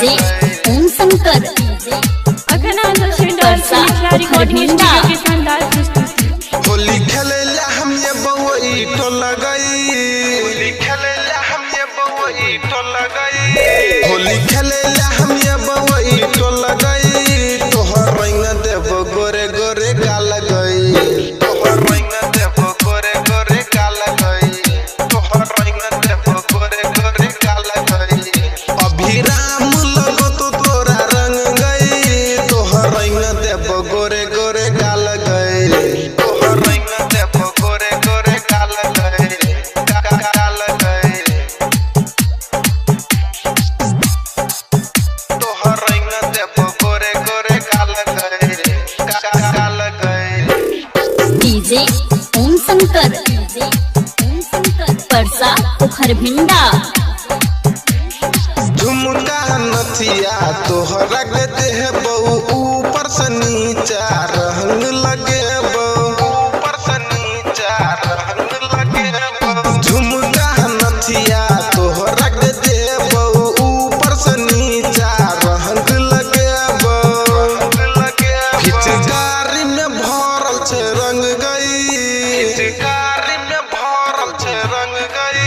DJ ओम शंकर होली खेलेला हम ये बउई तो लगई, होली खेलेला हम ये बउई तो लगई, होली खेलेला हम ये बउई तो लगई। तोहर रंग देव गोरे गोरे गाल गई, तोहर रंग देव गोरे गोरे गाल गई, तोहर रंग देव गोरे गोरे गाल गई। अभिराम लगो तो तोरा रंग गई, तोहर रंग देव गोरे गोरे गाल गई, तोहर रंग देव गोरे गोरे गाल गई, गाल गई। तोहर रंग देव गोरे गोरे गाल गई, गाल गई। डीजे ओम शंकर परसा पोखर भिंडा। झुमका नथिया तोहरा के देह बहू ऊपर से नीचा रंग लगे बहू, ऊपर से नीचा रंग लगे बहू। झुमका नथिया तोहरा के देह बहू ऊपर से नीचा रंग लगे बहू, पिचकारी में भरल छे रंग गई, पिचकारी में भरल छे रंग गई,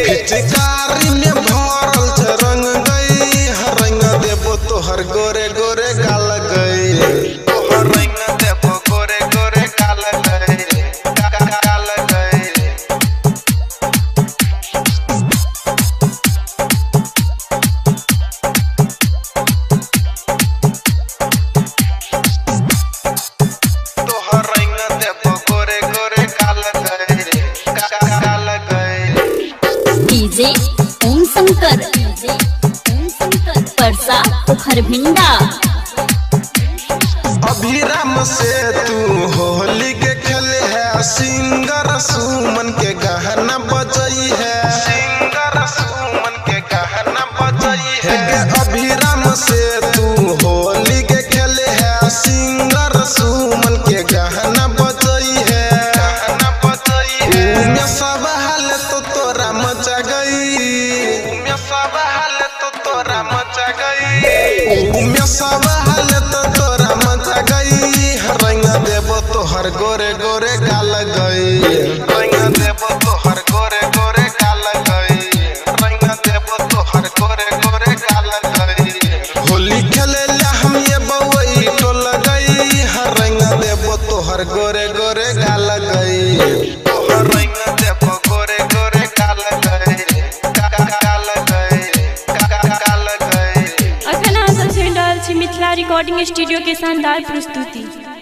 पिचकारी में भरल छे रंग गई। रंग देबो तोहर गोरे गोरे गाल गई, तोहर रंग देबो गोरे गोरे गाल गई, गाल गई। तोहर रंग देबो गोरे गोरे गाल गई, गाल गई। डीजे ओम शंकर परसा पोखर भिंडा। अभिराम से तू होली के खेले है, सिंगर सुमन के गहना बजई है, सिंगर सुमन के गहना बजई है। अभिराम से तू होली के खेले है, सिंगर सुमन के गहना बजई है, गहना बजई है। उमे सब हाल तो तोरा मचा गई, उमे सब हाल तो तोरा मचा गई, उमे सब हाल तो तोरा मचा गई। रंग देबो तोहर गोरे गोरे गाल गई, रंग देबो तोहर गोरे गोरे गाल गई, रंग देबो तोहर गोरे गोरे गाल गई। होली खेलेला हम ये बउई तो लगई, रंग देबो तोहर गोरे गोरे गाल गई, तोहर रंग देबो गोरे गोरे गाल गई, गाल गई, गाल गई। अखन अहाँ सब सुनि रहल छी मिथिला रिकॉर्डिंग स्टूडियो के शानदार प्रस्तुति।